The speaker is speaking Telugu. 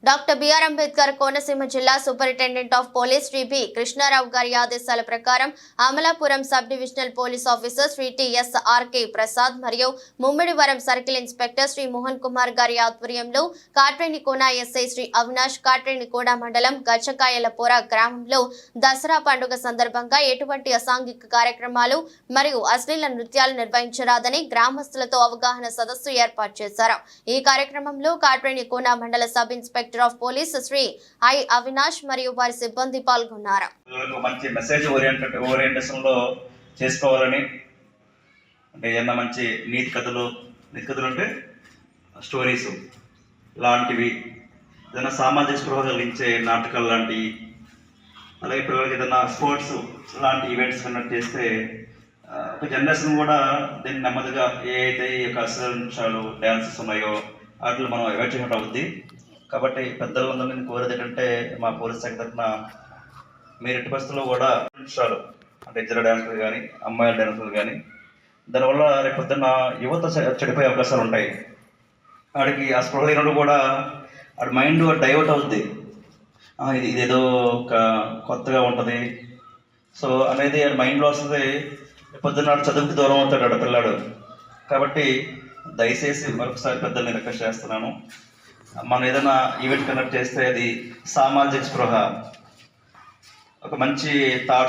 డాక్టర్ బిఆర్ అంబేద్కర్ కోనసీమ జిల్లా superintendent of police Shri B Krishna Rao గారి ఆదేశాల ప్రకారం Amalapuram sub divisional police officer Shri T S R K. Prasad మరియు ముమ్మిడివరం సర్కిల్ ఇన్స్పెక్టర్ శ్రీ మోహన్ కుమార్ గారి ఆధ్వర్యంలో కాట్రేనికోన ఎస్ఐ శ్రీ అవినాష్ కాట్రేనికోన మండలం గచ్చకాయలపుర గ్రామంలో దసరా పండుగ సందర్భంగా ఎటువంటి అసాంఘిక కార్యక్రమాలు మరియు అశ్లీల నృత్యాలు నిర్వహించరాదని గ్రామస్తులతో అవగాహన సదస్సు ఏర్పాటు చేశారు. ఈ కార్యక్రమంలో కాట్రేనికోన మండల sub inspector of police Shri I Avinash మరియు వారి సిబ్బంది పాల్గొన్నారు. మంచి మెసేజ్ ఓరియంటేషన్ లో చేసుకోవాలని, అంటే ఏమన్నా మంచి నీతి కథలు అంటే స్టోరీస్ లాంటివి, ఏదైనా సామాజిక స్పృహ కలిగించే నాటకాలు లాంటివి, అలాగే పిల్లలకి ఏదైనా స్పోర్ట్స్ లాంటి ఈవెంట్స్ కండక్ట్ చేస్తే ఒక జనరేషన్ కూడా దీన్ని నెమ్మదిగా ఏ అయితే ఈ యొక్క అసలు డ్యాన్సెస్ ఉన్నాయో వాటిలో మనం అవాయిడ్ చేసినట్టు అవుద్ది. కాబట్టి పెద్దలందరూ నేను కోరేది ఏంటంటే, మా పోలీస్ శాఖ తరఫున మీరు ఎట్టి పరిస్థితుల్లో కూడా అంటే ఇద్దరు డ్యాన్సులు కానీ అమ్మాయిల డ్యాన్సులు కానీ, దానివల్ల రేపు పొద్దున్న యువత చెడిపోయే అవకాశాలు ఉంటాయి. వాడికి ఆ స్పృహ లేనప్పుడు కూడా వాడి మైండ్ డైవర్ట్ అవుద్ది. ఇదేదో ఒక కొత్తగా ఉంటుంది సో అనేది మైండ్లో వస్తుంది. పొద్దున్న చదువుకి దూరం అవుతాడు పిల్లాడు. కాబట్టి దయచేసి మరొకసారి పెద్దల్ని రిక్వెస్ట్ చేస్తున్నాను, మనం ఏదైనా ఈవెంట్ కండక్ట్ చేస్తే అది సామాజిక స్పృహ, ఒక మంచి థాట్